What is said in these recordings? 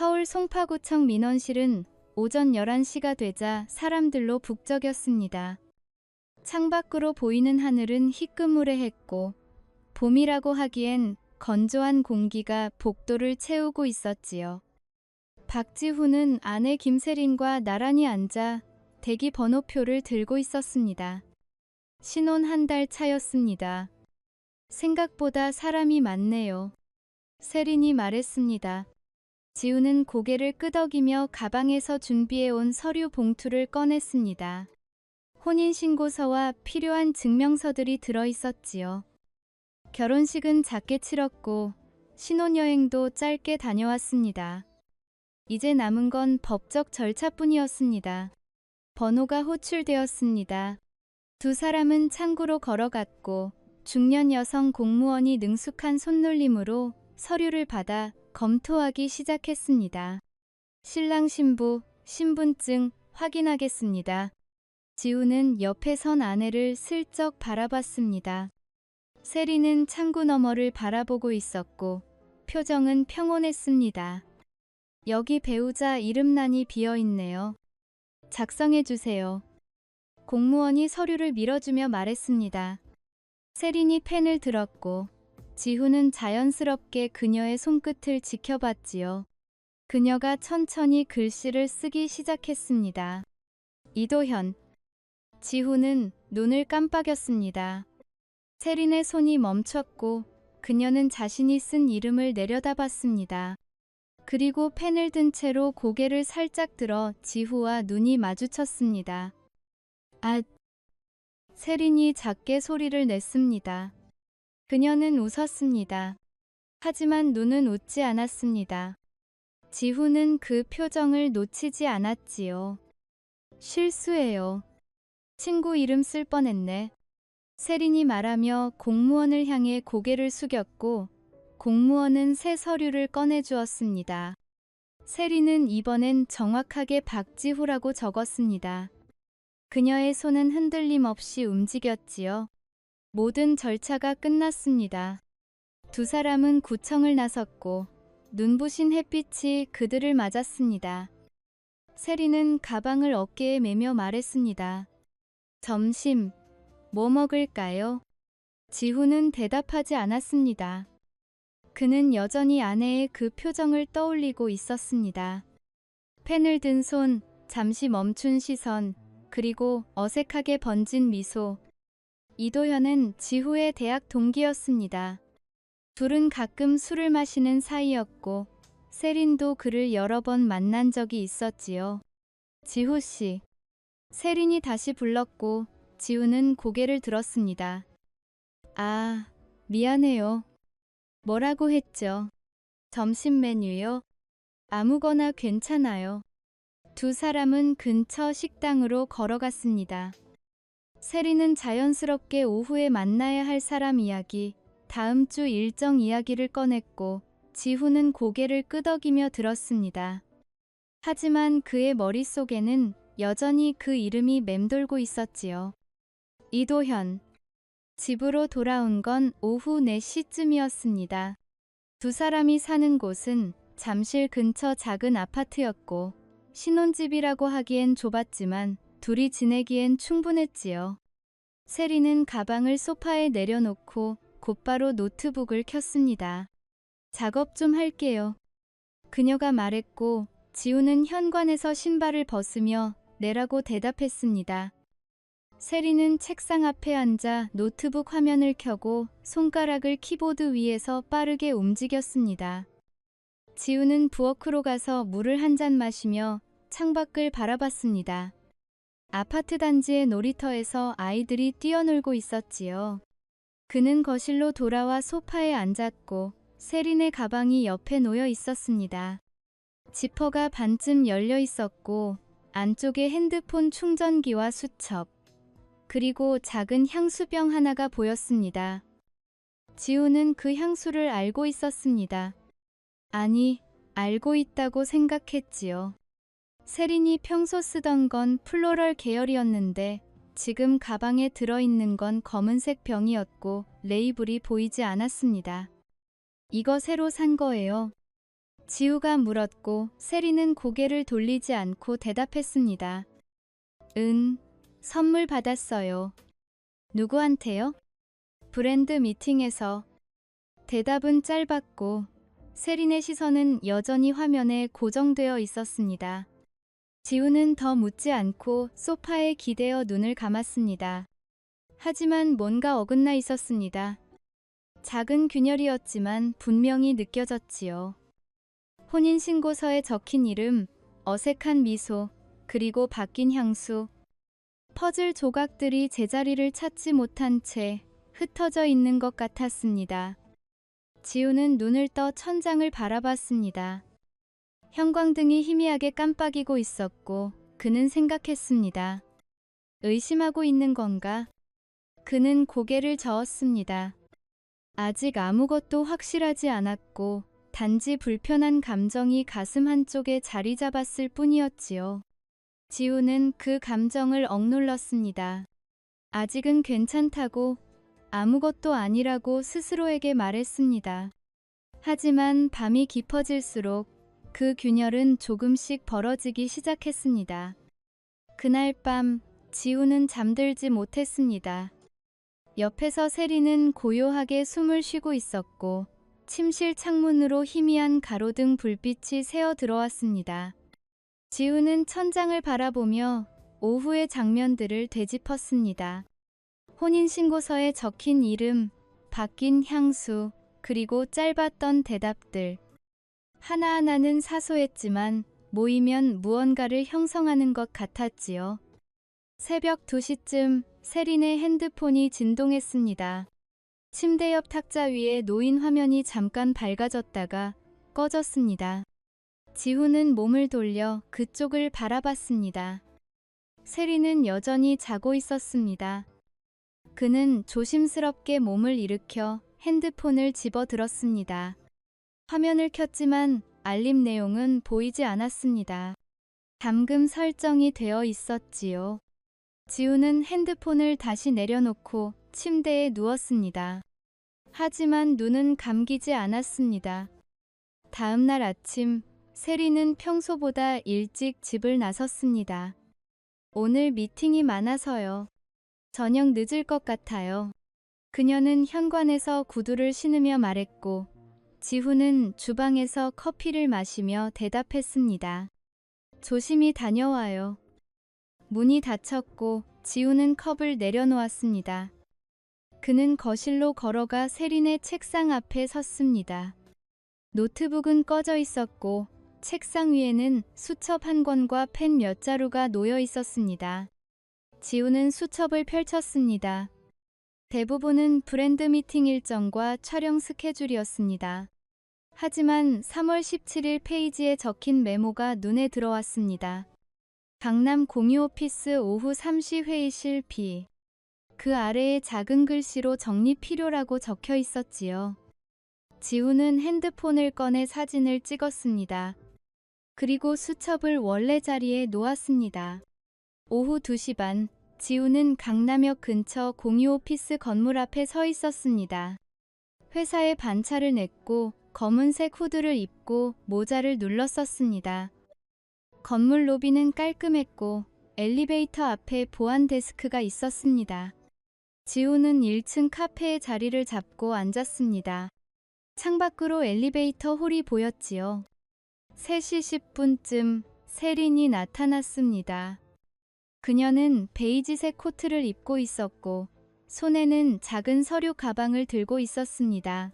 서울 송파구청 민원실은 오전 11시가 되자 사람들로 북적였습니다. 창밖으로 보이는 하늘은 희끄무레했고 봄이라고 하기엔 건조한 공기가 복도를 채우고 있었지요. 박지훈은 아내 김세린과 나란히 앉아 대기 번호표를 들고 있었습니다. 신혼 한 달 차였습니다. 생각보다 사람이 많네요. 세린이 말했습니다. 지훈은 고개를 끄덕이며 가방에서 준비해온 서류 봉투를 꺼냈습니다. 혼인신고서와 필요한 증명서들이 들어있었지요. 결혼식은 작게 치렀고 신혼여행도 짧게 다녀왔습니다. 이제 남은 건 법적 절차뿐이었습니다. 번호가 호출되었습니다. 두 사람은 창구로 걸어갔고 중년 여성 공무원이 능숙한 손놀림으로 서류를 받아 검토하기 시작했습니다. 신랑 신부, 신분증 확인하겠습니다. 지훈은 옆에 선 아내를 슬쩍 바라봤습니다. 세린은 창구 너머를 바라보고 있었고 표정은 평온했습니다. 여기 배우자 이름란이 비어있네요. 작성해주세요. 공무원이 서류를 밀어주며 말했습니다. 세린이 펜을 들었고 지훈은 자연스럽게 그녀의 손끝을 지켜봤지요. 그녀가 천천히 글씨를 쓰기 시작했습니다. 이도현. 지훈은 눈을 깜빡였습니다. 세린의 손이 멈췄고 그녀는 자신이 쓴 이름을 내려다봤습니다. 그리고 펜을 든 채로 고개를 살짝 들어 지후와 눈이 마주쳤습니다. 아! 세린이 작게 소리를 냈습니다. 그녀는 웃었습니다. 하지만 눈은 웃지 않았습니다. 지후는 그 표정을 놓치지 않았지요. 실수예요. 친구 이름 쓸 뻔했네. 세린이 말하며 공무원을 향해 고개를 숙였고 공무원은 새 서류를 꺼내주었습니다. 세린은 이번엔 정확하게 박지후라고 적었습니다. 그녀의 손은 흔들림 없이 움직였지요. 모든 절차가 끝났습니다. 두 사람은 구청을 나섰고 눈부신 햇빛이 그들을 맞았습니다. 세린은 가방을 어깨에 메며 말했습니다. 점심, 뭐 먹을까요? 지훈은 대답하지 않았습니다. 그는 여전히 아내의 그 표정을 떠올리고 있었습니다. 펜을 든 손, 잠시 멈춘 시선, 그리고 어색하게 번진 미소. 이도현은 지후의 대학 동기였습니다. 둘은 가끔 술을 마시는 사이였고 세린도 그를 여러 번 만난 적이 있었지요. 지후 씨. 세린이 다시 불렀고 지훈은 고개를 들었습니다. 아, 미안해요. 뭐라고 했죠? 점심 메뉴요? 아무거나 괜찮아요. 두 사람은 근처 식당으로 걸어갔습니다. 세린은 자연스럽게 오후에 만나야 할 사람 이야기, 다음 주 일정 이야기를 꺼냈고 지후는 고개를 끄덕이며 들었습니다. 하지만 그의 머릿속에는 여전히 그 이름이 맴돌고 있었지요. 이도현. 집으로 돌아온 건 오후 4시쯤이었습니다. 두 사람이 사는 곳은 잠실 근처 작은 아파트였고 신혼집이라고 하기엔 좁았지만 둘이 지내기엔 충분했지요. 세린은 가방을 소파에 내려놓고 곧바로 노트북을 켰습니다. 작업 좀 할게요. 그녀가 말했고 지훈은 현관에서 신발을 벗으며 내라고 대답했습니다. 세린은 책상 앞에 앉아 노트북 화면을 켜고 손가락을 키보드 위에서 빠르게 움직였습니다. 지훈은 부엌으로 가서 물을 한 잔 마시며 창밖을 바라봤습니다. 아파트 단지의 놀이터에서 아이들이 뛰어놀고 있었지요. 그는 거실로 돌아와 소파에 앉았고 세린의 가방이 옆에 놓여 있었습니다. 지퍼가 반쯤 열려 있었고 안쪽에 핸드폰 충전기와 수첩, 그리고 작은 향수병 하나가 보였습니다. 지훈은 그 향수를 알고 있었습니다. 아니, 알고 있다고 생각했지요. 세린이 평소 쓰던 건 플로럴 계열이었는데 지금 가방에 들어있는 건 검은색 병이었고 레이블이 보이지 않았습니다. 이거 새로 산 거예요. 지우가 물었고 세리는 고개를 돌리지 않고 대답했습니다. 선물 받았어요. 누구한테요? 브랜드 미팅에서. 대답은 짧았고 세린의 시선은 여전히 화면에 고정되어 있었습니다. 지우는 더 묻지 않고 소파에 기대어 눈을 감았습니다. 하지만 뭔가 어긋나 있었습니다. 작은 균열이었지만 분명히 느껴졌지요. 혼인신고서에 적힌 이름, 어색한 미소, 그리고 바뀐 향수. 퍼즐 조각들이 제자리를 찾지 못한 채 흩어져 있는 것 같았습니다. 지우는 눈을 떠 천장을 바라봤습니다. 형광등이 희미하게 깜빡이고 있었고 그는 생각했습니다. 의심하고 있는 건가? 그는 고개를 저었습니다. 아직 아무것도 확실하지 않았고 단지 불편한 감정이 가슴 한쪽에 자리 잡았을 뿐이었지요. 지우는 그 감정을 억눌렀습니다. 아직은 괜찮다고, 아무것도 아니라고 스스로에게 말했습니다. 하지만 밤이 깊어질수록 그 균열은 조금씩 벌어지기 시작했습니다. 그날 밤 지우는 잠들지 못했습니다. 옆에서 세리는 고요하게 숨을 쉬고 있었고 침실 창문으로 희미한 가로등 불빛이 새어 들어왔습니다. 지우는 천장을 바라보며 오후의 장면들을 되짚었습니다. 혼인신고서에 적힌 이름, 바뀐 향수, 그리고 짧았던 대답들. 하나하나는 사소했지만 모이면 무언가를 형성하는 것 같았지요. 새벽 2시쯤 세린의 핸드폰이 진동했습니다. 침대 옆 탁자 위에 놓인 화면이 잠깐 밝아졌다가 꺼졌습니다. 지우는 몸을 돌려 그쪽을 바라봤습니다. 세린은 여전히 자고 있었습니다. 그는 조심스럽게 몸을 일으켜 핸드폰을 집어들었습니다. 화면을 켰지만 알림 내용은 보이지 않았습니다. 잠금 설정이 되어 있었지요. 지우는 핸드폰을 다시 내려놓고 침대에 누웠습니다. 하지만 눈은 감기지 않았습니다. 다음 날 아침, 세리는 평소보다 일찍 집을 나섰습니다. 오늘 미팅이 많아서요. 저녁 늦을 것 같아요. 그녀는 현관에서 구두를 신으며 말했고, 지후는 주방에서 커피를 마시며 대답했습니다. 조심히 다녀와요. 문이 닫혔고 지우는 컵을 내려놓았습니다. 그는 거실로 걸어가 세린의 책상 앞에 섰습니다. 노트북은 꺼져 있었고 책상 위에는 수첩 한 권과 펜 몇 자루가 놓여 있었습니다. 지우는 수첩을 펼쳤습니다. 대부분은 브랜드 미팅 일정과 촬영 스케줄이었습니다. 하지만 3월 17일 페이지에 적힌 메모가 눈에 들어왔습니다. 강남 공유 오피스 오후 3시 회의실 B. 그 아래에 작은 글씨로 정리 필요라고 적혀 있었지요. 지우는 핸드폰을 꺼내 사진을 찍었습니다. 그리고 수첩을 원래 자리에 놓았습니다. 오후 2시 반, 지우는 강남역 근처 공유 오피스 건물 앞에 서 있었습니다. 회사에 반차를 냈고 검은색 후드를 입고 모자를 눌렀었습니다. 건물 로비는 깔끔했고 엘리베이터 앞에 보안 데스크가 있었습니다. 지우는 1층 카페에 자리를 잡고 앉았습니다. 창밖으로 엘리베이터 홀이 보였지요. 3시 10분쯤 세린이 나타났습니다. 그녀는 베이지색 코트를 입고 있었고 손에는 작은 서류 가방을 들고 있었습니다.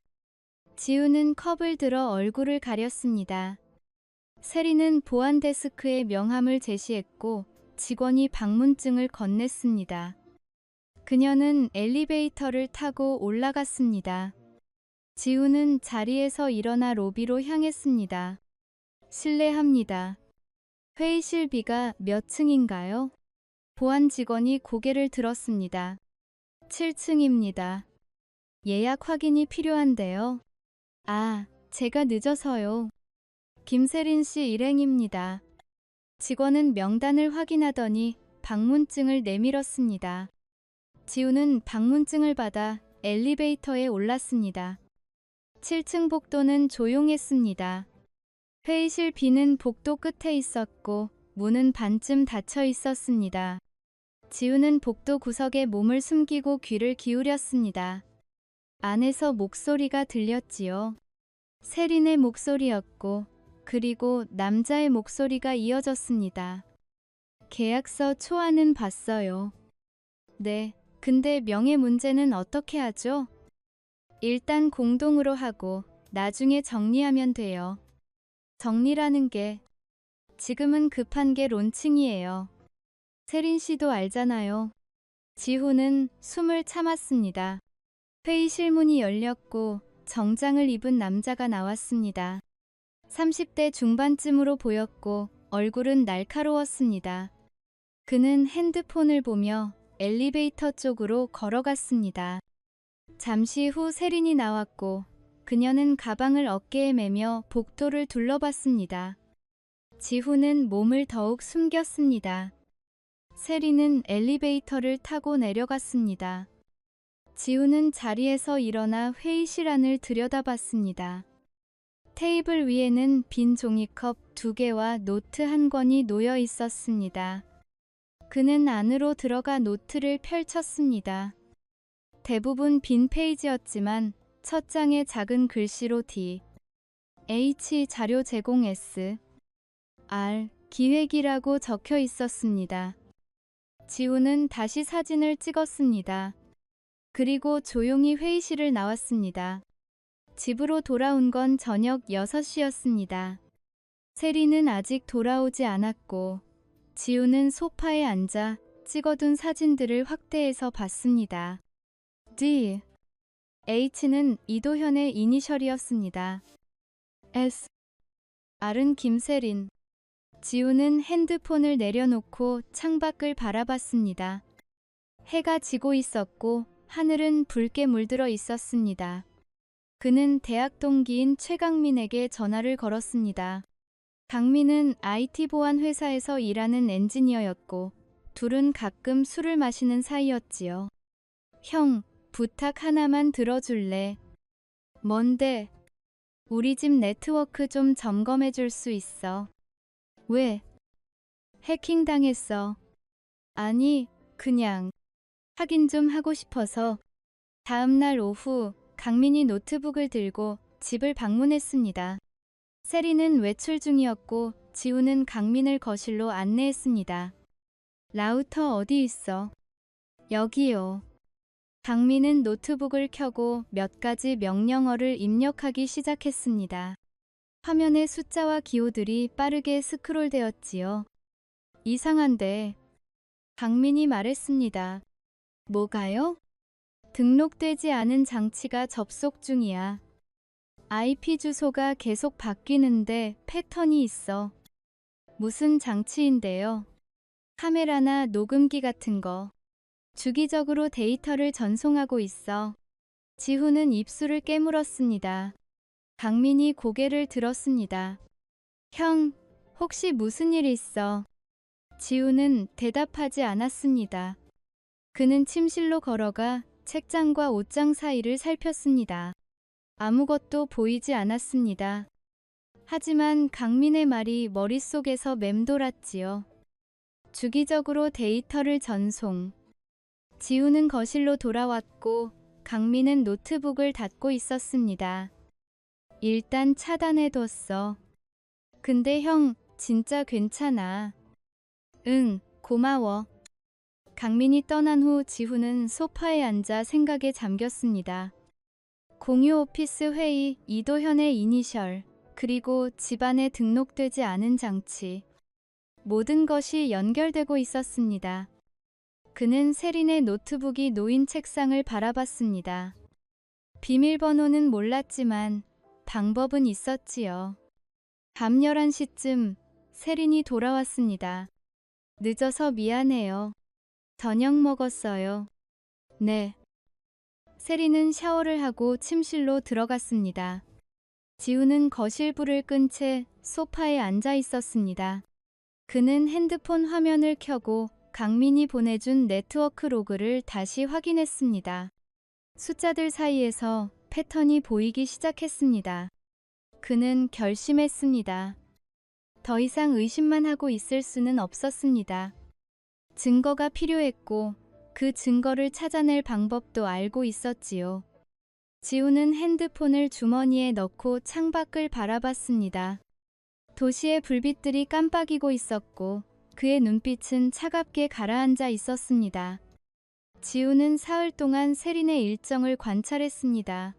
지우는 컵을 들어 얼굴을 가렸습니다. 세린은 보안 데스크에 명함을 제시했고 직원이 방문증을 건넸습니다. 그녀는 엘리베이터를 타고 올라갔습니다. 지우는 자리에서 일어나 로비로 향했습니다. 실례합니다. 회의실 B가 몇 층인가요? 보안 직원이 고개를 들었습니다. 7층입니다. 예약 확인이 필요한데요. 아, 제가 늦어서요. 김세린 씨 일행입니다. 직원은 명단을 확인하더니 방문증을 내밀었습니다. 지우는 방문증을 받아 엘리베이터에 올랐습니다. 7층 복도는 조용했습니다. 회의실 비는 복도 끝에 있었고 문은 반쯤 닫혀 있었습니다. 지우는 복도 구석에 몸을 숨기고 귀를 기울였습니다. 안에서 목소리가 들렸지요. 세린의 목소리였고 그리고 남자의 목소리가 이어졌습니다. 계약서 초안은 봤어요. 네, 근데 명예 문제는 어떻게 하죠? 일단 공동으로 하고 나중에 정리하면 돼요. 정리라는 게 지금은 급한 게 론칭이에요. 세린 씨도 알잖아요. 지호는 숨을 참았습니다. 회의실 문이 열렸고 정장을 입은 남자가 나왔습니다. 30대 중반쯤으로 보였고 얼굴은 날카로웠습니다. 그는 핸드폰을 보며 엘리베이터 쪽으로 걸어갔습니다. 잠시 후 세린이 나왔고 그녀는 가방을 어깨에 매며 복도를 둘러봤습니다. 지후는 몸을 더욱 숨겼습니다. 세린은 엘리베이터를 타고 내려갔습니다. 지우는 자리에서 일어나 회의실 안을 들여다봤습니다. 테이블 위에는 빈 종이컵 2개와 노트 1권이 놓여 있었습니다. 그는 안으로 들어가 노트를 펼쳤습니다. 대부분 빈 페이지였지만 첫 장에 작은 글씨로 D, H 자료 제공 S, R 기획이라고 적혀 있었습니다. 지우는 다시 사진을 찍었습니다. 그리고 조용히 회의실을 나왔습니다. 집으로 돌아온 건 저녁 6시였습니다. 세리는 아직 돌아오지 않았고 지우는 소파에 앉아 찍어둔 사진들을 확대해서 봤습니다. D, H는 이도현의 이니셜이었습니다. S, R은 김세린. 지우는 핸드폰을 내려놓고 창밖을 바라봤습니다. 해가 지고 있었고 하늘은 붉게 물들어 있었습니다. 그는 대학 동기인 최강민에게 전화를 걸었습니다. 강민은 IT 보안 회사에서 일하는 엔지니어였고 둘은 가끔 술을 마시는 사이였지요. 형, 부탁 하나만 들어줄래? 뭔데? 우리 집 네트워크 좀 점검해 줄 수 있어. 왜? 해킹당했어. 아니, 그냥 확인 좀 하고 싶어서. 다음날 오후 강민이 노트북을 들고 집을 방문했습니다. 세리는 외출 중이었고 지우는 강민을 거실로 안내했습니다. 라우터 어디 있어? 여기요. 강민은 노트북을 켜고 몇 가지 명령어를 입력하기 시작했습니다. 화면의 숫자와 기호들이 빠르게 스크롤되었지요. 이상한데. 강민이 말했습니다. 뭐가요? 등록되지 않은 장치가 접속 중이야. IP 주소가 계속 바뀌는데 패턴이 있어. 무슨 장치인데요? 카메라나 녹음기 같은 거. 주기적으로 데이터를 전송하고 있어. 지후는 입술을 깨물었습니다. 강민이 고개를 들었습니다. 형, 혹시 무슨 일 있어? 지우는 대답하지 않았습니다. 그는 침실로 걸어가 책장과 옷장 사이를 살폈습니다. 아무것도 보이지 않았습니다. 하지만 강민의 말이 머릿속에서 맴돌았지요. 주기적으로 데이터를 전송. 지우는 거실로 돌아왔고 강민은 노트북을 닫고 있었습니다. 일단 차단해뒀어. 근데 형, 진짜 괜찮아. 응, 고마워. 강민이 떠난 후 지후는 소파에 앉아 생각에 잠겼습니다. 공유 오피스 회의, 이도현의 이니셜, 그리고 집안에 등록되지 않은 장치. 모든 것이 연결되고 있었습니다. 그는 세린의 노트북이 놓인 책상을 바라봤습니다. 비밀번호는 몰랐지만 방법은 있었지요. 밤 11시쯤 세린이 돌아왔습니다. 늦어서 미안해요. 저녁 먹었어요. 네. 세린은 샤워를 하고 침실로 들어갔습니다. 지우는 거실 불을 끈 채 소파에 앉아 있었습니다. 그는 핸드폰 화면을 켜고 강민이 보내준 네트워크 로그를 다시 확인했습니다. 숫자들 사이에서 패턴이 보이기 시작했습니다. 그는 결심했습니다. 더 이상 의심만 하고 있을 수는 없었습니다. 증거가 필요했고 그 증거를 찾아낼 방법도 알고 있었지요. 지우는 핸드폰을 주머니에 넣고 창밖을 바라봤습니다. 도시의 불빛들이 깜빡이고 있었고 그의 눈빛은 차갑게 가라앉아 있었습니다. 지우는 사흘 동안 세린의 일정을 관찰했습니다.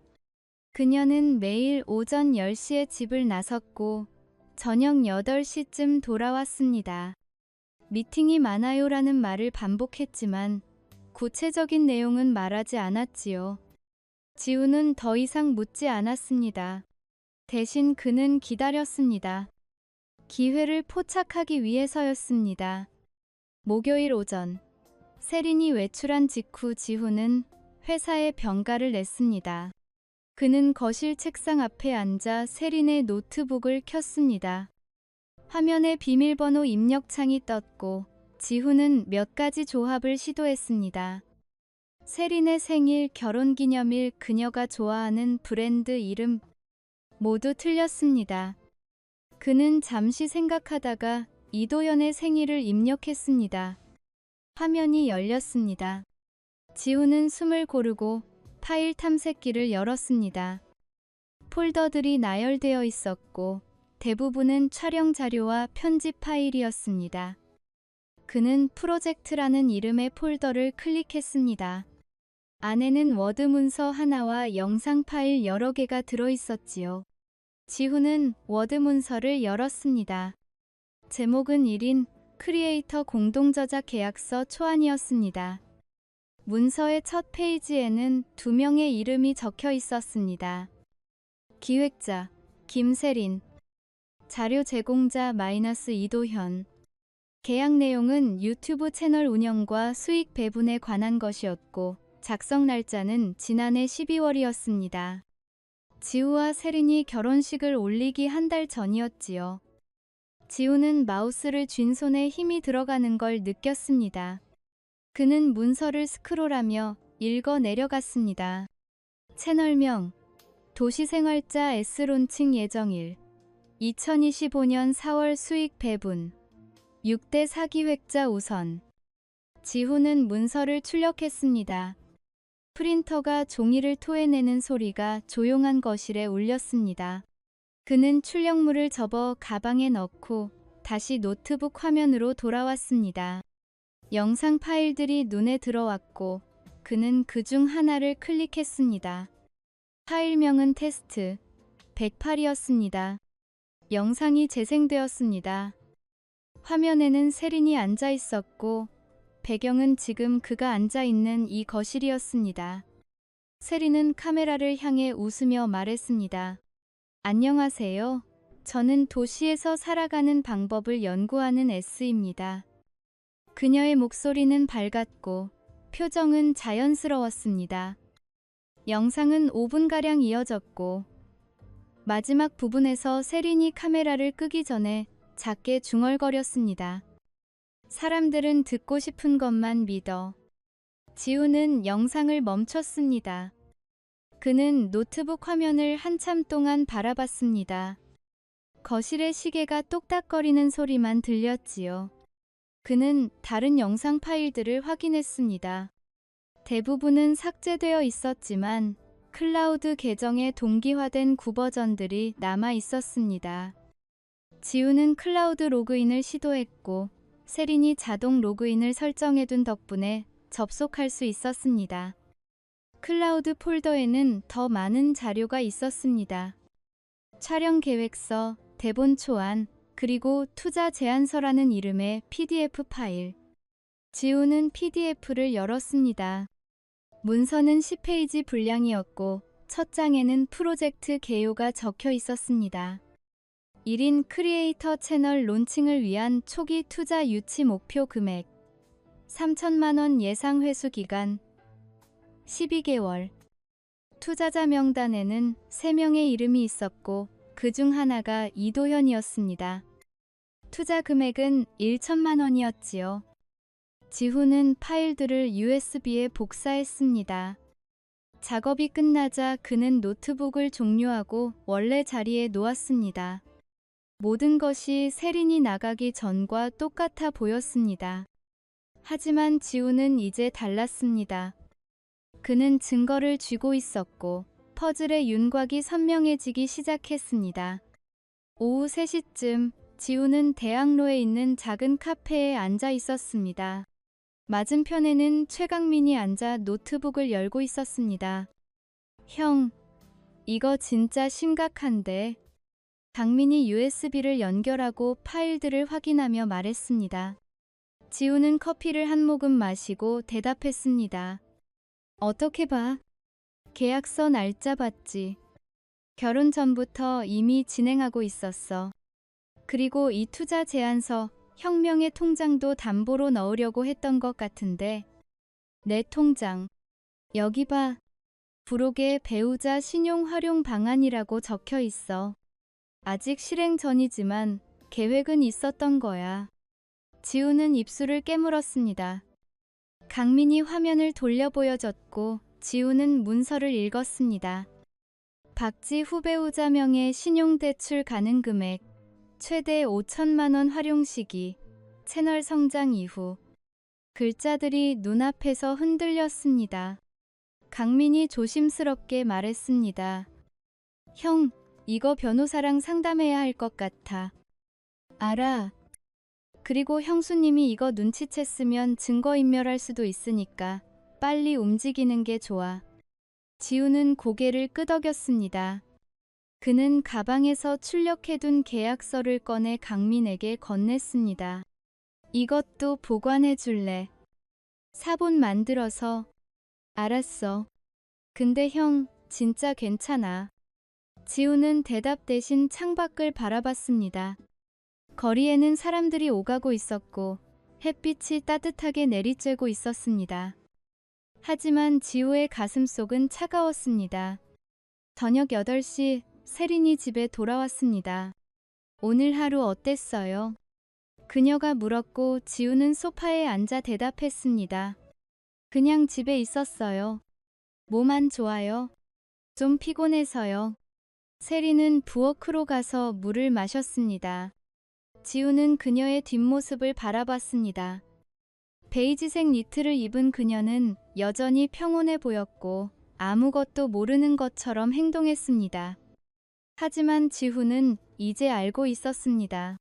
그녀는 매일 오전 10시에 집을 나섰고 저녁 8시쯤 돌아왔습니다. 미팅이 많아요라는 말을 반복했지만 구체적인 내용은 말하지 않았지요. 지우는 더 이상 묻지 않았습니다. 대신 그는 기다렸습니다. 기회를 포착하기 위해서였습니다. 목요일 오전, 세린이 외출한 직후 지우는 회사에 병가를 냈습니다. 그는 거실 책상 앞에 앉아 세린의 노트북을 켰습니다. 화면에 비밀번호 입력창이 떴고 지우는 몇 가지 조합을 시도했습니다. 세린의 생일, 결혼기념일, 그녀가 좋아하는 브랜드 이름 모두 틀렸습니다. 그는 잠시 생각하다가 이도현의 생일을 입력했습니다. 화면이 열렸습니다. 지우는 숨을 고르고 파일 탐색기를 열었습니다. 폴더들이 나열되어 있었고 대부분은 촬영 자료와 편집 파일이었습니다. 그는 프로젝트라는 이름의 폴더를 클릭했습니다. 안에는 워드 문서 하나와 영상 파일 여러 개가 들어있었지요. 지우는 워드 문서를 열었습니다. 제목은 1인 크리에이터 공동저작 계약서 초안이었습니다. 문서의 첫 페이지에는 2명의 이름이 적혀 있었습니다. 기획자 김세린, 자료 제공자 이도현. 계약 내용은 유튜브 채널 운영과 수익 배분에 관한 것이었고 작성 날짜는 지난해 12월이었습니다. 지우와 세린이 결혼식을 올리기 한 달 전이었지요. 지우는 마우스를 쥔 손에 힘이 들어가는 걸 느꼈습니다. 그는 문서를 스크롤하며 읽어 내려갔습니다. 채널명, 도시생활자 S 론칭 예정일, 2025년 4월 수익 배분, 6대 4기획자 우선. 지우는 문서를 출력했습니다. 프린터가 종이를 토해내는 소리가 조용한 거실에 울렸습니다. 그는 출력물을 접어 가방에 넣고 다시 노트북 화면으로 돌아왔습니다. 영상 파일들이 눈에 들어왔고 그는 그중 하나를 클릭했습니다. 파일명은 테스트 108이었습니다. 영상이 재생되었습니다. 화면에는 세린이 앉아 있었고 배경은 지금 그가 앉아 있는 이 거실이었습니다. 세린은 카메라를 향해 웃으며 말했습니다. 안녕하세요. 저는 도시에서 살아가는 방법을 연구하는 S입니다. 그녀의 목소리는 밝았고 표정은 자연스러웠습니다. 영상은 5분가량 이어졌고 마지막 부분에서 세린이 카메라를 끄기 전에 작게 중얼거렸습니다. 사람들은 듣고 싶은 것만 믿어. 지우는 영상을 멈췄습니다. 그는 노트북 화면을 한참 동안 바라봤습니다. 거실의 시계가 똑딱거리는 소리만 들렸지요. 그는 다른 영상 파일들을 확인했습니다. 대부분은 삭제되어 있었지만 클라우드 계정에 동기화된 구버전들이 남아 있었습니다. 지우는 클라우드 로그인을 시도했고 세린이 자동 로그인을 설정해둔 덕분에 접속할 수 있었습니다. 클라우드 폴더에는 더 많은 자료가 있었습니다. 촬영 계획서, 대본 초안, 그리고 투자 제안서라는 이름의 PDF 파일. 지우는 PDF를 열었습니다. 문서는 10페이지 분량이었고 첫 장에는 프로젝트 개요가 적혀 있었습니다. 1인 크리에이터 채널 론칭을 위한 초기 투자 유치 목표 금액 3천만 원 예상 회수 기간 12개월. 투자자 명단에는 3명의 이름이 있었고 그중 하나가 이도현이었습니다. 투자 금액은 1천만 원이었지요. 지우는 파일들을 USB에 복사했습니다. 작업이 끝나자 그는 노트북을 종료하고 원래 자리에 놓았습니다. 모든 것이 세린이 나가기 전과 똑같아 보였습니다. 하지만 지우는 이제 달랐습니다. 그는 증거를 쥐고 있었고 퍼즐의 윤곽이 선명해지기 시작했습니다. 오후 3시쯤 지우는 대학로에 있는 작은 카페에 앉아 있었습니다. 맞은편에는 최강민이 앉아 노트북을 열고 있었습니다. 형, 이거 진짜 심각한데. 강민이 USB를 연결하고 파일들을 확인하며 말했습니다. 지우는 커피를 한 모금 마시고 대답했습니다. 어떻게 봐? 계약서 날짜 봤지? 결혼 전부터 이미 진행하고 있었어. 그리고 이 투자 제안서, 혁명의 통장도 담보로 넣으려고 했던 것 같은데. 내 통장. 여기 봐. 부록에 배우자 신용 활용 방안이라고 적혀 있어. 아직 실행 전이지만 계획은 있었던 거야. 지우는 입술을 깨물었습니다. 강민이 화면을 돌려 보여줬고 지우는 문서를 읽었습니다. 박지 후배우자 명의 신용대출 가능 금액, 최대 5천만 원 활용 시기, 채널 성장 이후. 글자들이 눈앞에서 흔들렸습니다. 강민이 조심스럽게 말했습니다. 형, 이거 변호사랑 상담해야 할 것 같아. 알아. 그리고 형수님이 이거 눈치챘으면 증거인멸할 수도 있으니까 빨리 움직이는 게 좋아. 지우는 고개를 끄덕였습니다. 그는 가방에서 출력해둔 계약서를 꺼내 강민에게 건넸습니다. 이것도 보관해 줄래? 사본 만들어서. 알았어. 근데 형, 진짜 괜찮아. 지우는 대답 대신 창밖을 바라봤습니다. 거리에는 사람들이 오가고 있었고 햇빛이 따뜻하게 내리쬐고 있었습니다. 하지만 지우의 가슴속은 차가웠습니다. 저녁 8시 세린이 집에 돌아왔습니다. 오늘 하루 어땠어요? 그녀가 물었고 지우는 소파에 앉아 대답했습니다. 그냥 집에 있었어요. 몸 안 좋아요? 좀 피곤해서요. 세린은 부엌으로 가서 물을 마셨습니다. 지우는 그녀의 뒷모습을 바라봤습니다. 베이지색 니트를 입은 그녀는 여전히 평온해 보였고 아무것도 모르는 것처럼 행동했습니다. 하지만 지우는 이제 알고 있었습니다.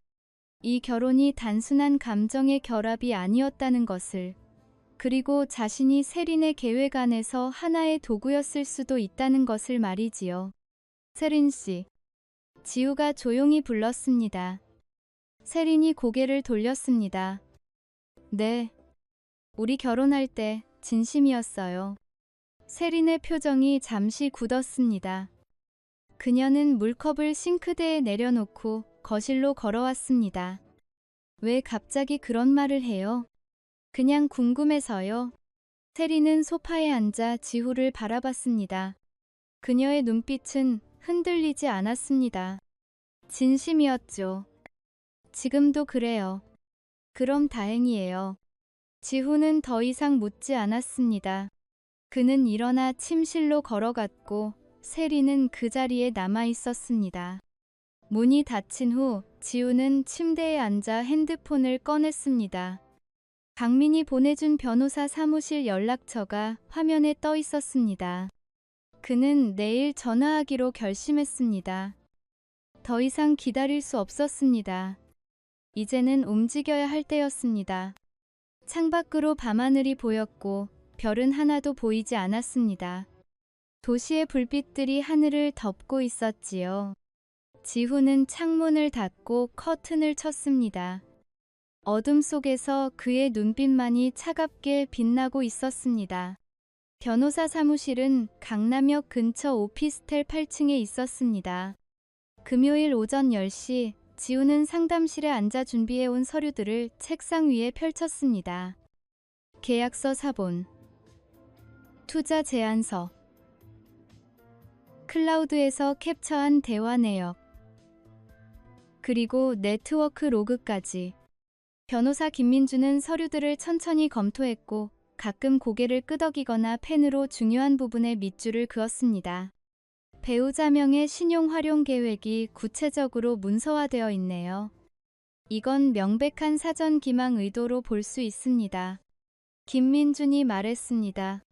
이 결혼이 단순한 감정의 결합이 아니었다는 것을, 그리고 자신이 세린의 계획 안에서 하나의 도구였을 수도 있다는 것을 말이지요. 세린 씨. 지우가 조용히 불렀습니다. 세린이 고개를 돌렸습니다. 네. 우리 결혼할 때 진심이었어요. 세린의 표정이 잠시 굳었습니다. 그녀는 물컵을 싱크대에 내려놓고 거실로 걸어왔습니다. 왜 갑자기 그런 말을 해요? 그냥 궁금해서요. 세린은 소파에 앉아 지우를 바라봤습니다. 그녀의 눈빛은 흔들리지 않았습니다. 진심이었죠. 지금도 그래요. 그럼 다행이에요. 지우는 더 이상 묻지 않았습니다. 그는 일어나 침실로 걸어갔고 세린은 그 자리에 남아 있었습니다. 문이 닫힌 후 지우는 침대에 앉아 핸드폰을 꺼냈습니다. 강민이 보내준 변호사 사무실 연락처가 화면에 떠 있었습니다. 그는 내일 전화하기로 결심했습니다. 더 이상 기다릴 수 없었습니다. 이제는 움직여야 할 때였습니다. 창밖으로 밤하늘이 보였고 별은 하나도 보이지 않았습니다. 도시의 불빛들이 하늘을 덮고 있었지요. 지우는 창문을 닫고 커튼을 쳤습니다. 어둠 속에서 그의 눈빛만이 차갑게 빛나고 있었습니다. 변호사 사무실은 강남역 근처 오피스텔 8층에 있었습니다. 금요일 오전 10시 지우는 상담실에 앉아 준비해온 서류들을 책상 위에 펼쳤습니다. 계약서 사본, 투자 제안서, 클라우드에서 캡처한 대화 내역, 그리고 네트워크 로그까지. 변호사 김민주는 서류들을 천천히 검토했고 가끔 고개를 끄덕이거나 펜으로 중요한 부분에 밑줄을 그었습니다. 배우자명의 신용 활용 계획이 구체적으로 문서화되어 있네요. 이건 명백한 사전 기망 의도로 볼 수 있습니다. 김민준이 말했습니다.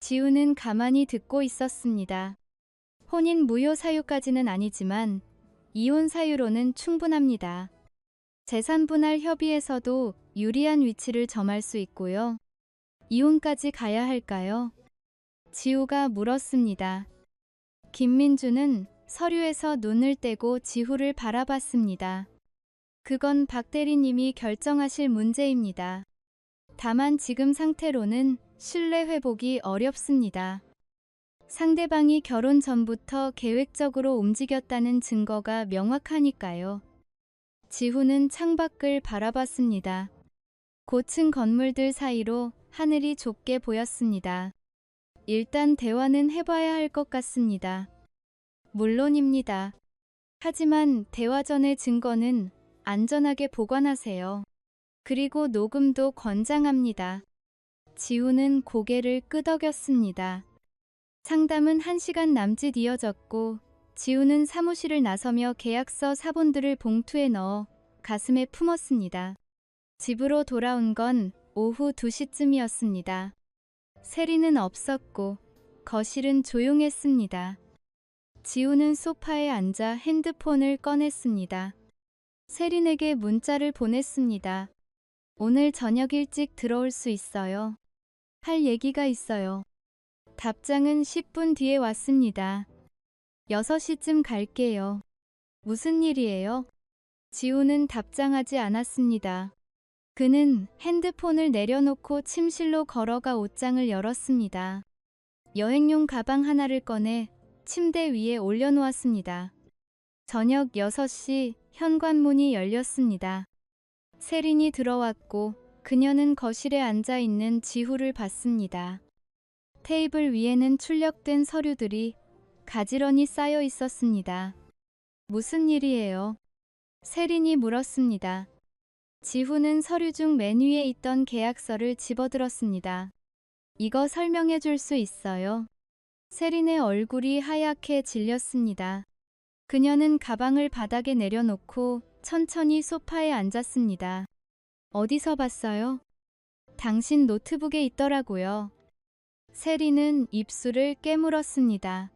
지우는 가만히 듣고 있었습니다. 혼인 무효 사유까지는 아니지만 이혼 사유로는 충분합니다. 재산 분할 협의에서도 유리한 위치를 점할 수 있고요. 이혼까지 가야 할까요? 지우가 물었습니다. 김민주는 서류에서 눈을 떼고 지우를 바라봤습니다. 그건 박 대리님이 결정하실 문제입니다. 다만 지금 상태로는 신뢰 회복이 어렵습니다. 상대방이 결혼 전부터 계획적으로 움직였다는 증거가 명확하니까요. 지우는 창밖을 바라봤습니다. 고층 건물들 사이로 하늘이 좁게 보였습니다. 일단 대화는 해봐야 할 것 같습니다. 물론입니다. 하지만 대화 전의 증거는 안전하게 보관하세요. 그리고 녹음도 권장합니다. 지우는 고개를 끄덕였습니다. 상담은 1시간 남짓 이어졌고 지우는 사무실을 나서며 계약서 사본들을 봉투에 넣어 가슴에 품었습니다. 집으로 돌아온 건 오후 2시쯤이었습니다. 세리는 없었고 거실은 조용했습니다. 지우는 소파에 앉아 핸드폰을 꺼냈습니다. 세린에게 문자를 보냈습니다. 오늘 저녁 일찍 들어올 수 있어요. 할 얘기가 있어요. 답장은 10분 뒤에 왔습니다. 6시쯤 갈게요. 무슨 일이에요? 지우는 답장하지 않았습니다. 그는 핸드폰을 내려놓고 침실로 걸어가 옷장을 열었습니다. 여행용 가방 하나를 꺼내 침대 위에 올려놓았습니다. 저녁 6시 현관문이 열렸습니다. 세린이 들어왔고 그녀는 거실에 앉아있는 지우를 봤습니다. 테이블 위에는 출력된 서류들이 가지런히 쌓여 있었습니다. 무슨 일이에요? 세린이 물었습니다. 지우는 서류 중 맨 위에 있던 계약서를 집어들었습니다. 이거 설명해 줄 수 있어요? 세린의 얼굴이 하얗게 질렸습니다. 그녀는 가방을 바닥에 내려놓고 천천히 소파에 앉았습니다. 어디서 봤어요? 당신 노트북에 있더라고요. 세린은 입술을 깨물었습니다.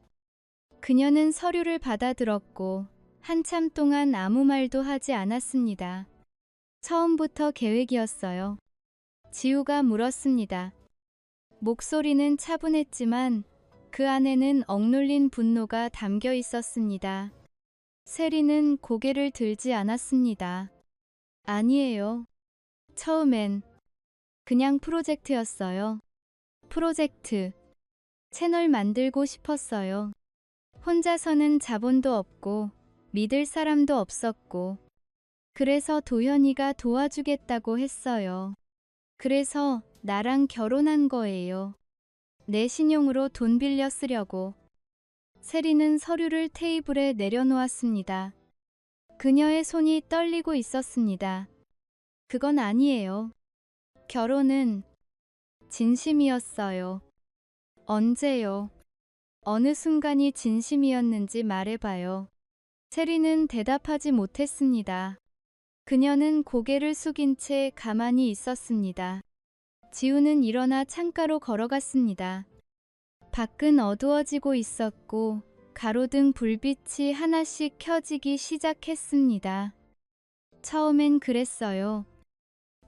그녀는 서류를 받아들었고 한참 동안 아무 말도 하지 않았습니다. 처음부터 계획이었어요. 지우가 물었습니다. 목소리는 차분했지만 그 안에는 억눌린 분노가 담겨 있었습니다. 세린은 고개를 들지 않았습니다. 아니에요. 처음엔 그냥 프로젝트였어요. 프로젝트. 채널 만들고 싶었어요. 혼자서는 자본도 없고 믿을 사람도 없었고 그래서 도현이가 도와주겠다고 했어요. 그래서 나랑 결혼한 거예요. 내 신용으로 돈 빌려 쓰려고. 세리는 서류를 테이블에 내려놓았습니다. 그녀의 손이 떨리고 있었습니다. 그건 아니에요. 결혼은 진심이었어요. 언제요? 어느 순간이 진심이었는지 말해봐요. 세리는 대답하지 못했습니다. 그녀는 고개를 숙인 채 가만히 있었습니다. 지우는 일어나 창가로 걸어갔습니다. 밖은 어두워지고 있었고 가로등 불빛이 하나씩 켜지기 시작했습니다. 처음엔 그랬어요.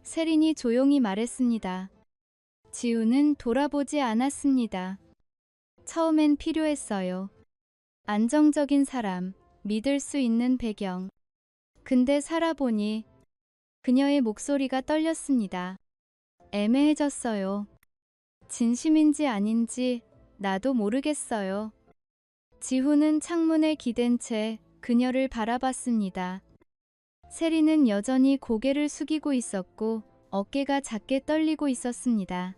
세린이 조용히 말했습니다. 지우는 돌아보지 않았습니다. 처음엔 필요했어요. 안정적인 사람, 믿을 수 있는 배경. 근데 살아보니 그녀의 목소리가 떨렸습니다. 애매해졌어요. 진심인지 아닌지 나도 모르겠어요. 지우는 창문에 기댄 채 그녀를 바라봤습니다. 세리는 여전히 고개를 숙이고 있었고 어깨가 작게 떨리고 있었습니다.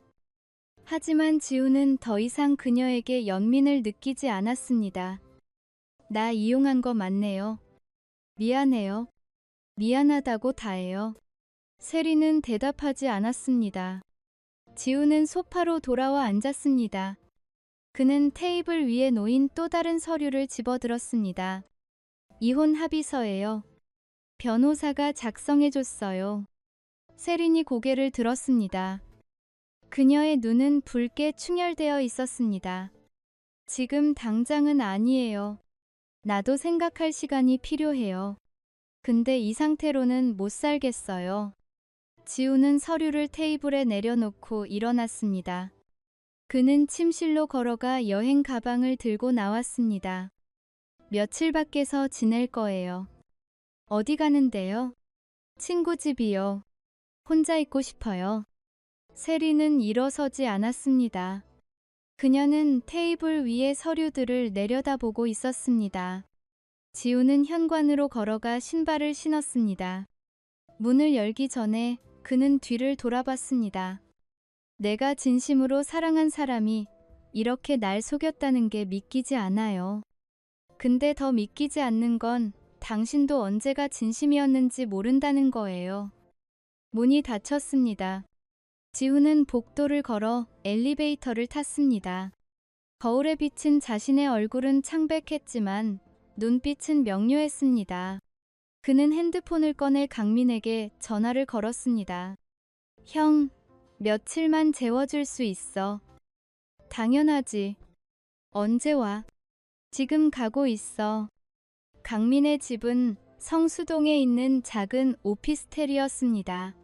하지만 지우는 더 이상 그녀에게 연민을 느끼지 않았습니다. 나 이용한 거 맞네요. 미안해요. 미안하다고 다해요. 세리는 대답하지 않았습니다. 지우는 소파로 돌아와 앉았습니다. 그는 테이블 위에 놓인 또 다른 서류를 집어들었습니다. 이혼 합의서예요. 변호사가 작성해줬어요. 세린이 고개를 들었습니다. 그녀의 눈은 붉게 충혈되어 있었습니다. 지금 당장은 아니에요. 나도 생각할 시간이 필요해요. 근데 이 상태로는 못 살겠어요. 지우는 서류를 테이블에 내려놓고 일어났습니다. 그는 침실로 걸어가 여행 가방을 들고 나왔습니다. 며칠 밖에서 지낼 거예요. 어디 가는데요? 친구 집이요. 혼자 있고 싶어요. 세리는 일어서지 않았습니다. 그녀는 테이블 위의 서류들을 내려다보고 있었습니다. 지우는 현관으로 걸어가 신발을 신었습니다. 문을 열기 전에 그는 뒤를 돌아봤습니다. 내가 진심으로 사랑한 사람이 이렇게 날 속였다는 게 믿기지 않아요. 근데 더 믿기지 않는 건 당신도 언제가 진심이었는지 모른다는 거예요. 문이 닫혔습니다. 지우는 복도를 걸어 엘리베이터를 탔습니다. 거울에 비친 자신의 얼굴은 창백했지만 눈빛은 명료했습니다. 그는 핸드폰을 꺼내 강민에게 전화를 걸었습니다. 형, 며칠만 재워줄 수 있어. 당연하지. 언제 와? 지금 가고 있어. 강민의 집은 성수동에 있는 작은 오피스텔이었습니다.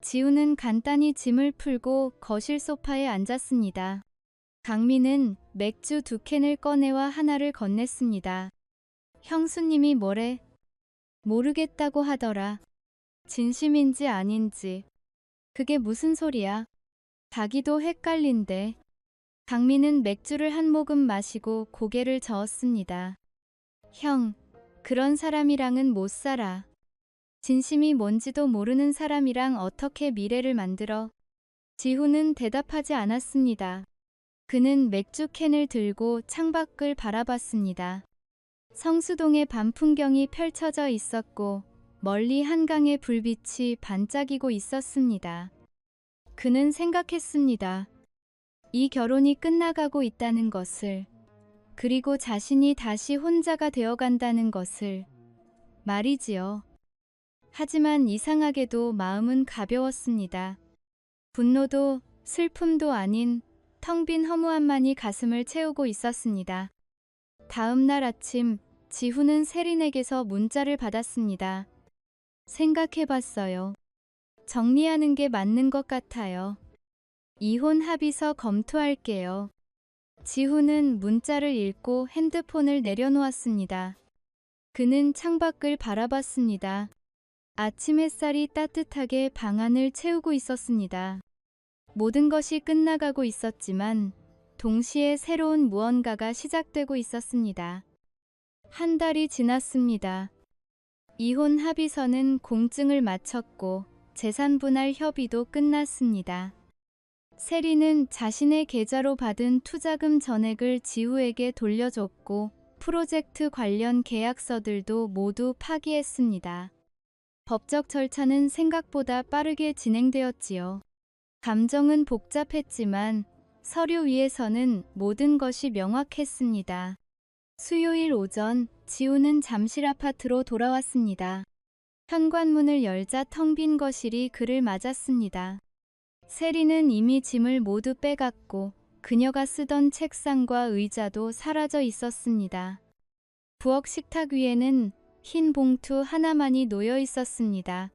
지우는 간단히 짐을 풀고 거실 소파에 앉았습니다. 강민은 맥주 2캔을 꺼내와 하나를 건넸습니다. 형수님이 뭐래? 모르겠다고 하더라. 진심인지 아닌지. 그게 무슨 소리야? 자기도 헷갈린대. 강민은 맥주를 한 모금 마시고 고개를 저었습니다. 형, 그런 사람이랑은 못 살아. 진심이 뭔지도 모르는 사람이랑 어떻게 미래를 만들어? 지우는 대답하지 않았습니다. 그는 맥주 캔을 들고 창밖을 바라봤습니다. 성수동의 밤 풍경이 펼쳐져 있었고 멀리 한강의 불빛이 반짝이고 있었습니다. 그는 생각했습니다. 이 결혼이 끝나가고 있다는 것을, 그리고 자신이 다시 혼자가 되어간다는 것을 말이지요. 하지만 이상하게도 마음은 가벼웠습니다. 분노도 슬픔도 아닌 텅 빈 허무함만이 가슴을 채우고 있었습니다. 다음 날 아침 지후는 세린에게서 문자를 받았습니다. 생각해봤어요. 정리하는 게 맞는 것 같아요. 이혼 합의서 검토할게요. 지후는 문자를 읽고 핸드폰을 내려놓았습니다. 그는 창밖을 바라봤습니다. 아침 햇살이 따뜻하게 방 안을 채우고 있었습니다. 모든 것이 끝나가고 있었지만 동시에 새로운 무언가가 시작되고 있었습니다. 한 달이 지났습니다. 이혼 합의서는 공증을 마쳤고 재산 분할 협의도 끝났습니다. 세리는 자신의 계좌로 받은 투자금 전액을 지우에게 돌려줬고 프로젝트 관련 계약서들도 모두 파기했습니다. 법적 절차는 생각보다 빠르게 진행되었지요. 감정은 복잡했지만 서류 위에서는 모든 것이 명확했습니다. 수요일 오전 지우는 잠실 아파트로 돌아왔습니다. 현관문을 열자 텅 빈 거실이 그를 맞았습니다. 세리는 이미 짐을 모두 빼갔고 그녀가 쓰던 책상과 의자도 사라져 있었습니다. 부엌 식탁 위에는 흰 봉투 하나만이 놓여 있었습니다.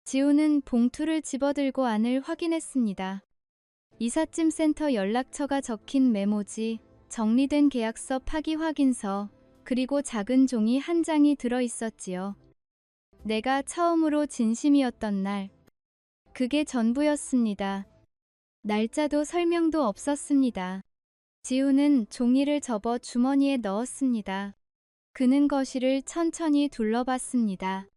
지우는 봉투를 집어들고 안을 확인했습니다. 이삿짐 센터 연락처가 적힌 메모지, 정리된 계약서 파기 확인서, 그리고 작은 종이 한 장이 들어 있었지요. 내가 처음으로 진심이었던 날. 그게 전부였습니다. 날짜도 설명도 없었습니다. 지우는 종이를 접어 주머니에 넣었습니다. 그는 거실을 천천히 둘러봤습니다.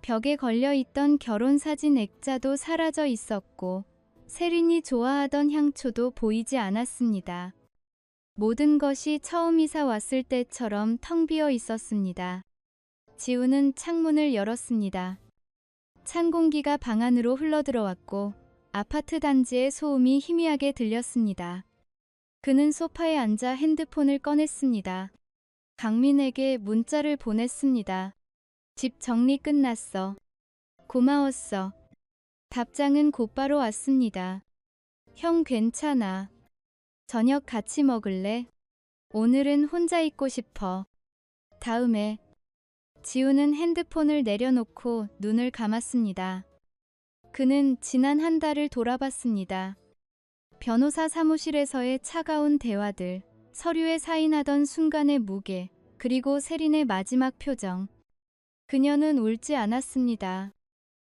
벽에 걸려있던 결혼사진 액자도 사라져 있었고 세린이 좋아하던 향초도 보이지 않았습니다. 모든 것이 처음 이사 왔을 때처럼 텅 비어 있었습니다. 지우는 창문을 열었습니다. 찬 공기가 방 안으로 흘러들어왔고 아파트 단지의 소음이 희미하게 들렸습니다. 그는 소파에 앉아 핸드폰을 꺼냈습니다. 강민에게 문자를 보냈습니다. 집 정리 끝났어. 고마웠어. 답장은 곧바로 왔습니다. 형 괜찮아. 저녁 같이 먹을래? 오늘은 혼자 있고 싶어. 다음에. 지우는 핸드폰을 내려놓고 눈을 감았습니다. 그는 지난 한 달을 돌아봤습니다. 변호사 사무실에서의 차가운 대화들, 서류에 사인하던 순간의 무게, 그리고 세린의 마지막 표정. 그녀는 울지 않았습니다.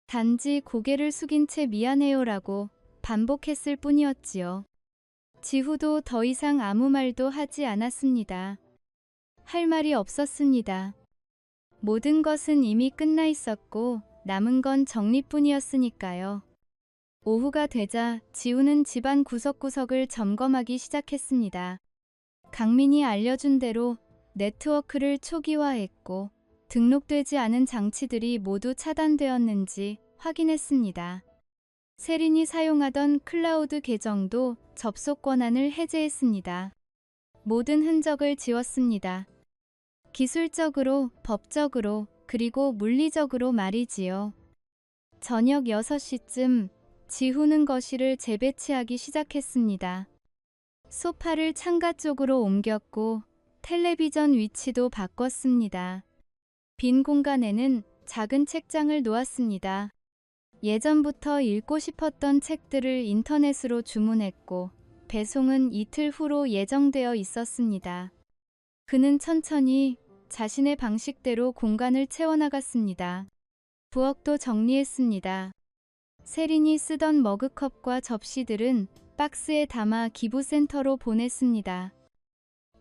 단지 고개를 숙인 채 미안해요라고 반복했을 뿐이었지요. 지후도 더 이상 아무 말도 하지 않았습니다. 할 말이 없었습니다. 모든 것은 이미 끝나 있었고 남은 건 정리뿐이었으니까요. 오후가 되자 지우는 집안 구석구석을 점검하기 시작했습니다. 강민이 알려준 대로 네트워크를 초기화했고 등록되지 않은 장치들이 모두 차단되었는지 확인했습니다. 세린이 사용하던 클라우드 계정도 접속 권한을 해제했습니다. 모든 흔적을 지웠습니다. 기술적으로, 법적으로, 그리고 물리적으로 말이지요. 저녁 6시쯤 지후는 거실을 재배치하기 시작했습니다. 소파를 창가 쪽으로 옮겼고 텔레비전 위치도 바꿨습니다. 빈 공간에는 작은 책장을 놓았습니다. 예전부터 읽고 싶었던 책들을 인터넷으로 주문했고 배송은 이틀 후로 예정되어 있었습니다. 그는 천천히 자신의 방식대로 공간을 채워나갔습니다. 부엌도 정리했습니다. 세린이 쓰던 머그컵과 접시들은 박스에 담아 기부센터로 보냈습니다.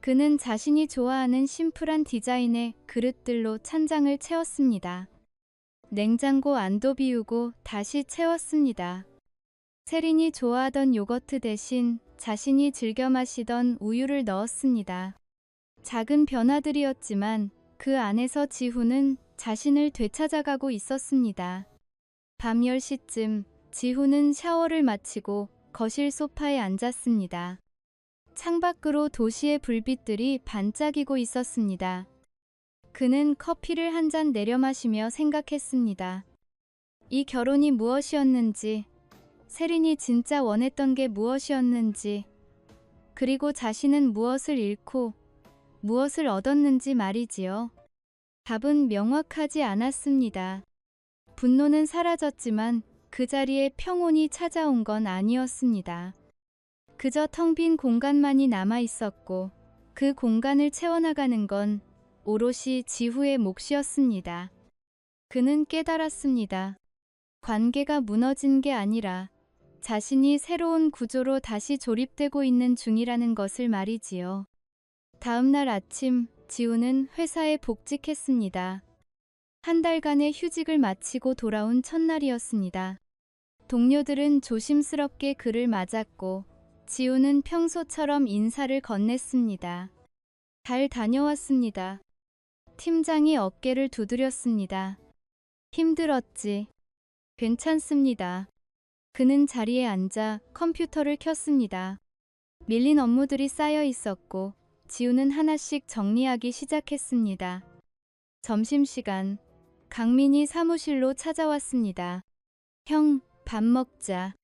그는 자신이 좋아하는 심플한 디자인의 그릇들로 찬장을 채웠습니다. 냉장고 안도 비우고 다시 채웠습니다. 세린이 좋아하던 요거트 대신 자신이 즐겨 마시던 우유를 넣었습니다. 작은 변화들이었지만 그 안에서 지후는 자신을 되찾아가고 있었습니다. 밤 10시쯤 지후는 샤워를 마치고 거실 소파에 앉았습니다. 창밖으로 도시의 불빛들이 반짝이고 있었습니다. 그는 커피를 한 잔 내려 마시며 생각했습니다. 이 결혼이 무엇이었는지, 세린이 진짜 원했던 게 무엇이었는지, 그리고 자신은 무엇을 잃고 무엇을 얻었는지 말이지요. 답은 명확하지 않았습니다. 분노는 사라졌지만 그 자리에 평온이 찾아온 건 아니었습니다. 그저 텅 빈 공간만이 남아 있었고 그 공간을 채워나가는 건 오롯이 지후의 몫이었습니다. 그는 깨달았습니다. 관계가 무너진 게 아니라 자신이 새로운 구조로 다시 조립되고 있는 중이라는 것을 말이지요. 다음 날 아침 지우는 회사에 복직했습니다. 한 달간의 휴직을 마치고 돌아온 첫날이었습니다. 동료들은 조심스럽게 그를 맞았고 지우는 평소처럼 인사를 건넸습니다. 잘 다녀왔습니다. 팀장이 어깨를 두드렸습니다. 힘들었지. 괜찮습니다. 그는 자리에 앉아 컴퓨터를 켰습니다. 밀린 업무들이 쌓여 있었고 지우는 하나씩 정리하기 시작했습니다. 점심시간, 강민이 사무실로 찾아왔습니다. 형, 밥 먹자.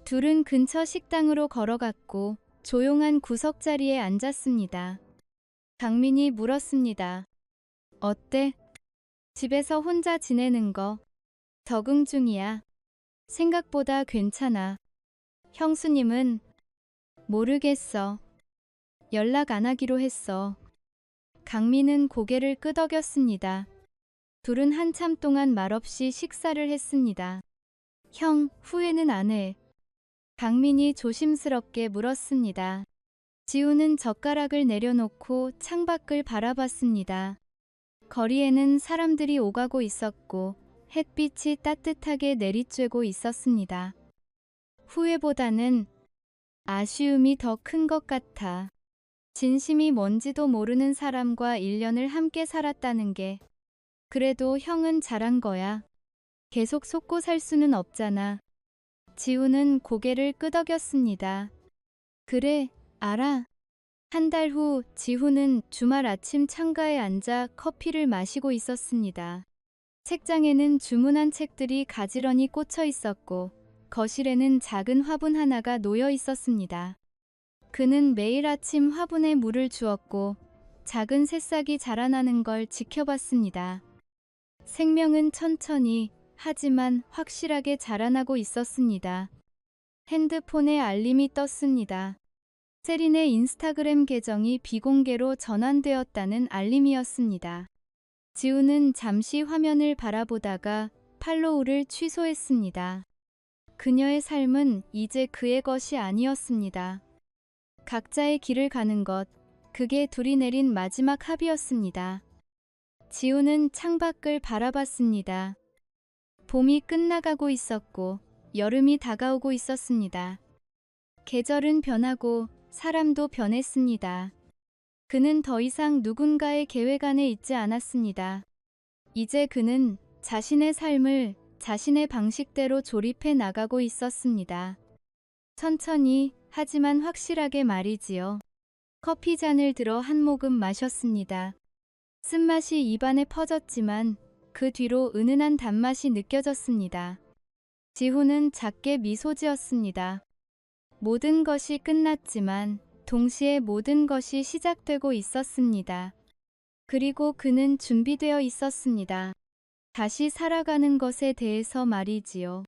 둘은 근처 식당으로 걸어갔고 조용한 구석자리에 앉았습니다. 강민이 물었습니다. 어때? 집에서 혼자 지내는 거 적응 중이야. 생각보다 괜찮아. 형수님은 모르겠어. 연락 안 하기로 했어. 강민은 고개를 끄덕였습니다. 둘은 한참 동안 말없이 식사를 했습니다. 형, 후회는 안 해. 강민이 조심스럽게 물었습니다. 지우는 젓가락을 내려놓고 창밖을 바라봤습니다. 거리에는 사람들이 오가고 있었고 햇빛이 따뜻하게 내리쬐고 있었습니다. 후회보다는 아쉬움이 더 큰 것 같아. 진심이 뭔지도 모르는 사람과 1년을 함께 살았다는 게 그래도 형은 잘한 거야. 계속 속고 살 수는 없잖아. 지우는 고개를 끄덕였습니다. 그래, 알아. 한 달 후 지후는 주말 아침 창가에 앉아 커피를 마시고 있었습니다. 책장에는 주문한 책들이 가지런히 꽂혀 있었고 거실에는 작은 화분 하나가 놓여 있었습니다. 그는 매일 아침 화분에 물을 주었고 작은 새싹이 자라나는 걸 지켜봤습니다. 생명은 천천히 하지만 확실하게 자라나고 있었습니다. 핸드폰에 알림이 떴습니다. 세린의 인스타그램 계정이 비공개로 전환되었다는 알림이었습니다. 지우는 잠시 화면을 바라보다가 팔로우를 취소했습니다. 그녀의 삶은 이제 그의 것이 아니었습니다. 각자의 길을 가는 것, 그게 둘이 내린 마지막 합의였습니다. 지우는 창밖을 바라봤습니다. 봄이 끝나가고 있었고 여름이 다가오고 있었습니다. 계절은 변하고 사람도 변했습니다. 그는 더 이상 누군가의 계획 안에 있지 않았습니다. 이제 그는 자신의 삶을 자신의 방식대로 조립해 나가고 있었습니다. 천천히 하지만 확실하게 말이지요. 커피 잔을 들어 한 모금 마셨습니다. 쓴맛이 입안에 퍼졌지만 그 뒤로 은은한 단맛이 느껴졌습니다. 지후는 작게 미소 지었습니다. 모든 것이 끝났지만 동시에 모든 것이 시작되고 있었습니다. 그리고 그는 준비되어 있었습니다. 다시 살아가는 것에 대해서 말이지요.